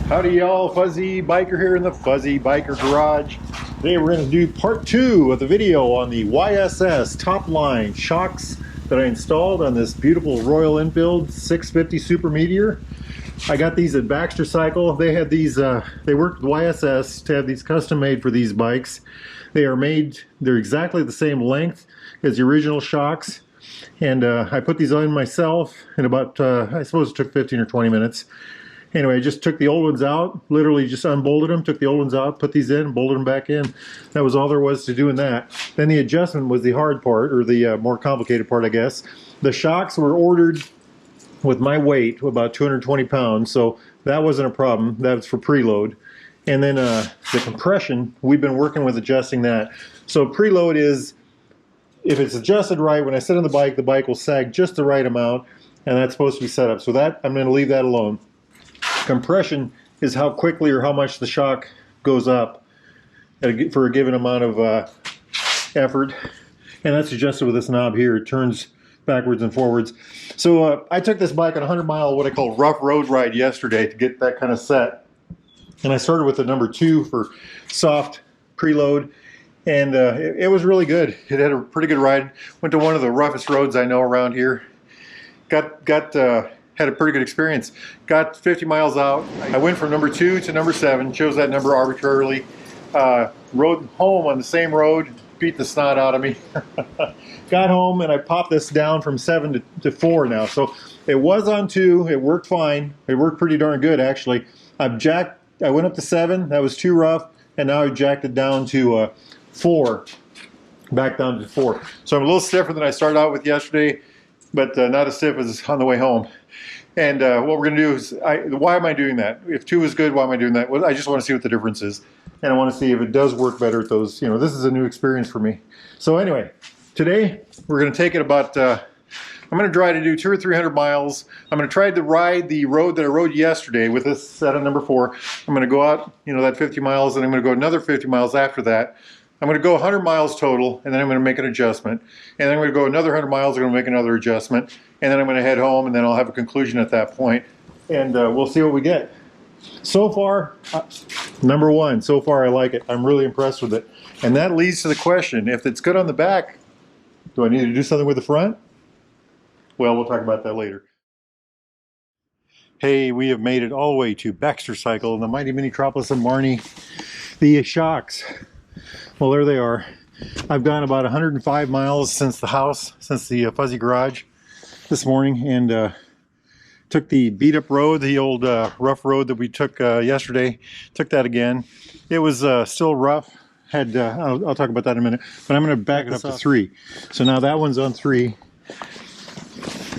Howdy y'all, Fuzzy Biker here in the Fuzzy Biker Garage. Today we're going to do part 2 of the video on the YSS top line shocks that I installed on this beautiful Royal Enfield 650 Super Meteor. I got these at Baxter Cycle. They had these, they worked with YSS to have these custom made for these bikes. They're exactly the same length as the original shocks. And I put these on myself in about, I suppose it took 15 or 20 minutes. Anyway, I just took the old ones out, literally just unbolted them, took the old ones out, put these in, bolted them back in. That was all there was to doing that. Then the adjustment was the hard part, or the more complicated part, I guess. The shocks were ordered with my weight, about 220 pounds, so that wasn't a problem. That was for preload. And then the compression, we've been working with adjusting that. So preload is, if it's adjusted right, when I sit on the bike will sag just the right amount, and that's supposed to be set up. So that, I'm going to leave that alone. Compression is how quickly or how much the shock goes up for a given amount of effort, and that's adjusted with this knob here. It turns backwards and forwards. So I took this bike on a 100-mile what I call rough road ride yesterday to get that kind of set, and I started with the number 2 for soft preload, and it was really good. It had a pretty good ride. Went to one of the roughest roads I know around here. Had a pretty good experience. Got 50 miles out. I went from number 2 to number 7, chose that number arbitrarily. Rode home on the same road, beat the snot out of me. Got home and I popped this down from 7 to 4 now. So it was on 2, it worked fine. It worked pretty darn good actually. I went up to 7, that was too rough, and now I jacked it down to 4. Back down to 4. So I'm a little stiffer than I started out with yesterday, but not as stiff as on the way home. And what we're going to do is, why am I doing that? If 2 is good, why am I doing that? Well, I just want to see what the difference is. And I want to see if it does work better at those, this is a new experience for me. So anyway, today we're going to take it about, I'm going to try to do 200 or 300 miles. I'm going to try to ride the road that I rode yesterday with this set of number 4. I'm going to go out, that 50 miles, and I'm going to go another 50 miles after that. I'm going to go 100 miles total, and then I'm going to make an adjustment. And then I'm going to go another 100 miles, I'm going to make another adjustment. And then I'm going to head home, and then I'll have a conclusion at that point. And we'll see what we get. So far, number 1, so far I like it. I'm really impressed with it. And that leads to the question, if it's good on the back, do I need to do something with the front? Well, we'll talk about that later. Hey, we have made it all the way to Baxter Cycle in the mighty mini-tropolis of Marnie. The shocks. Well, there they are. I've gone about 105 miles since the house, since the Fuzzy Garage this morning, and took the beat-up road, the old rough road that we took yesterday. Took that again. It was still rough. I'll talk about that in a minute, but I'm going to back it up to 3. So now that one's on 3,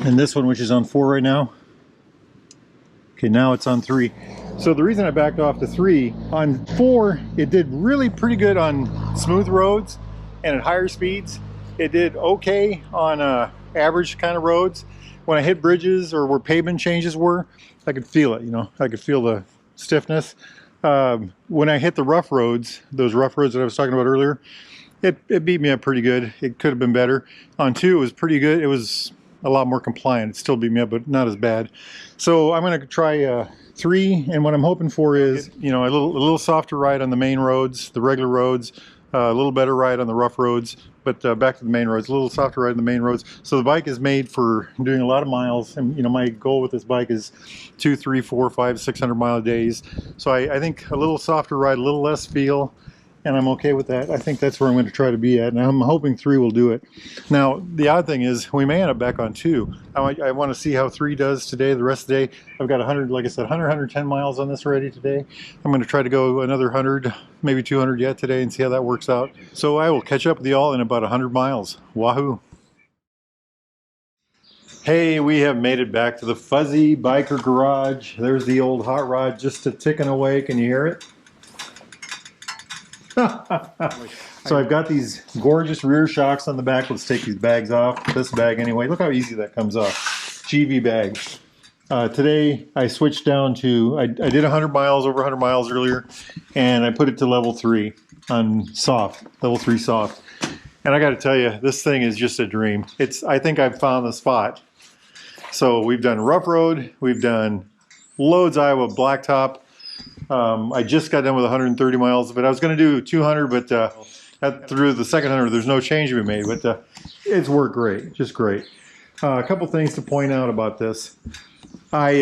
and this one, which is on 4 right now. Okay, now it's on 3. So the reason I backed off to 3, on 4, it did really pretty good on smooth roads and at higher speeds. It did okay on average kind of roads. When I hit bridges or where pavement changes were, I could feel it, I could feel the stiffness. When I hit the rough roads, those rough roads that I was talking about earlier, it beat me up pretty good. It could have been better. On 2, it was pretty good. It was a lot more compliant. It still beat me up, but not as bad. So I'm going to try 3, and what I'm hoping for is, a little softer ride on the main roads, the regular roads, a little better ride on the rough roads, but back to the main roads, a little softer ride on the main roads. So the bike is made for doing a lot of miles, and my goal with this bike is 200, 300, 400, 500, 600 mile days. So I think a little softer ride, a little less feel, and I'm okay with that. I think that's where I'm going to try to be at, and I'm hoping 3 will do it. Now, the odd thing is, we may end up back on 2. I want to see how 3 does today, the rest of the day. I've got 100, like I said, 100, 110 miles on this already today. I'm going to try to go another 100, maybe 200 yet today, and see how that works out. So I will catch up with you all in about 100 miles. Wahoo! Hey, we have made it back to the Fuzzy Biker Garage. There's the old hot rod just ticking away. Can you hear it? So I've got these gorgeous rear shocks on the back. Let's take these bags off. This bag anyway. Look how easy that comes off. GV bag. Today I switched down to, I did 100 miles, over 100 miles earlier, and I put it to level 3 on soft, level 3 soft. And I got to tell you, this thing is just a dream. I think I've found the spot. So we've done rough road, we've done loads Iowa blacktop, I just got done with 130 miles, but I was going to do 200, but through the second 100, there's no change to be made. But it's worked great, just great. A couple things to point out about this. On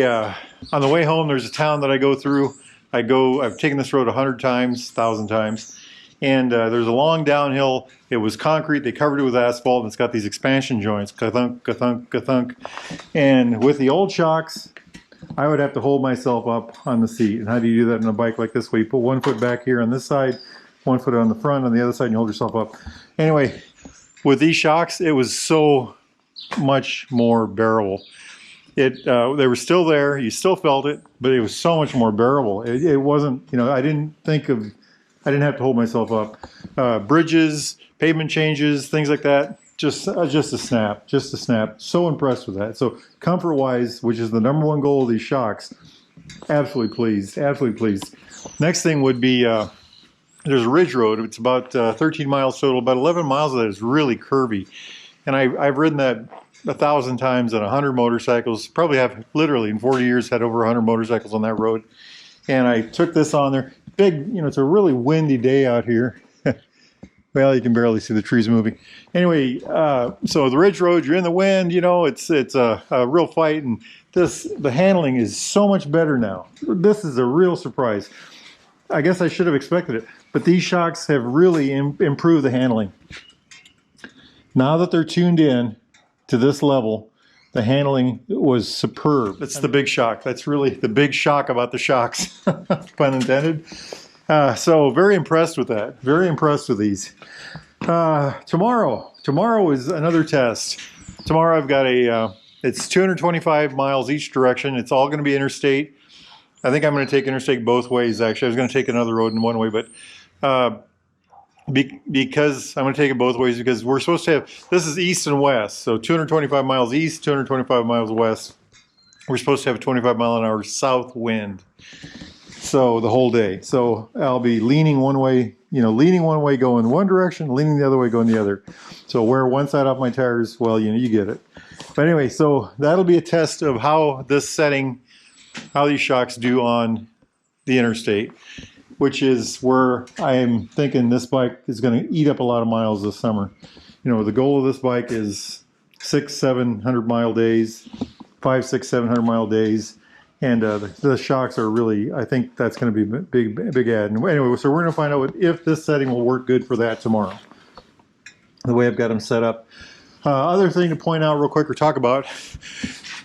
the way home, there's a town that I go through. I've taken this road 100 times, 1,000 times, and there's a long downhill. It was concrete. They covered it with asphalt, and it's got these expansion joints, ka-thunk, ka-thunk, ka-thunk. And with the old shocks, I would have to hold myself up on the seat. And how do you do that on a bike like this? Where you put one foot back here on this side, one foot on the front, on the other side, and you hold yourself up. Anyway, with these shocks, it was so much more bearable. They were still there. You still felt it, but it was so much more bearable. It wasn't, you know, I didn't have to hold myself up. Bridges, pavement changes, things like that. Just a snap. So impressed with that. So comfort-wise, which is the #1 goal of these shocks, absolutely pleased. Next thing would be there's a ridge road. It's about 13 miles total. About 11 miles of that is really curvy, and I've ridden that 1,000 times on 100 motorcycles. Probably have literally in 40 years had over 100 motorcycles on that road, and I took this on there. Big, you know, it's a really windy day out here. Well, you can barely see the trees moving. Anyway, so the ridge road, you're in the wind, you know, it's a real fight, and the handling is so much better now. This is a real surprise. I guess I should have expected it, but these shocks have really improved the handling. Now that they're tuned in to this level, the handling was superb. That's the big shock. That's really the big shock about the shocks, pun intended. So very impressed with that. Very impressed with these. Tomorrow is another test. Tomorrow I've got it's 225 miles each direction. It's all going to be interstate. I think I'm going to take interstate both ways, actually. I was going to take another road in one way, but because I'm going to take it both ways, because we're supposed to have, this is east and west, so 225 miles east, 225 miles west. We're supposed to have a 25-mile-an-hour south wind. So the whole day. So I'll be leaning one way, leaning one way going one direction, leaning the other way going the other. So wear one side off my tires, well, you get it. But anyway, so that'll be a test of how this setting, how these shocks do on the interstate, which is where I am thinking this bike is going to eat up a lot of miles this summer. The goal of this bike is 600-700 mile days, 500-700 mile days. And the shocks are really, I think that's going to be a big add. And anyway, so we're going to find out if this setting will work good for that tomorrow, the way I've got them set up. Other thing to point out real quick or talk about,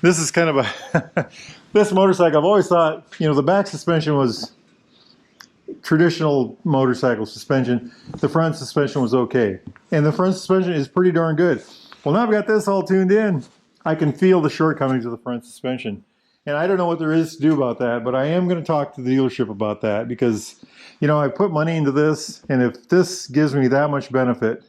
this is kind of a, this motorcycle, I've always thought, the back suspension was traditional motorcycle suspension. The front suspension was okay. And the front suspension is pretty darn good. Well, now I've got this all tuned in. I can feel the shortcomings of the front suspension. And I don't know what there is to do about that, but I am going to talk to the dealership about that because, I put money into this, and if this gives me that much benefit,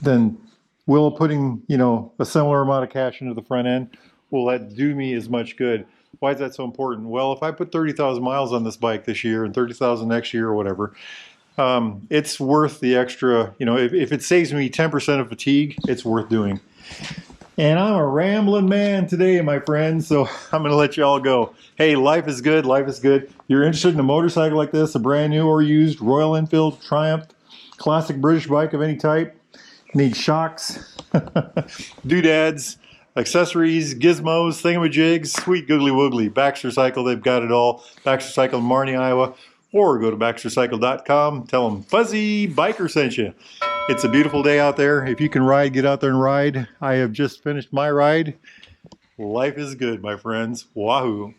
then will putting, a similar amount of cash into the front end, will that do me as much good? Why is that so important? Well, if I put 30,000 miles on this bike this year and 30,000 next year or whatever, it's worth the extra, if it saves me 10% of fatigue, it's worth doing. And I'm a rambling man today, my friends, so I'm going to let you all go. Hey, life is good. Life is good. You're interested in a motorcycle like this, a brand new or used Royal Enfield, Triumph, classic British bike of any type. Need shocks, doodads, accessories, gizmos, thingamajigs, sweet googly woogly. Baxter Cycle, they've got it all. Baxter Cycle in Marnie, Iowa. Or go to baxtercycle.com. Tell them Fuzzy Biker sent you. It's a beautiful day out there. If you can ride, get out there and ride. I have just finished my ride. Life is good, my friends. Wahoo.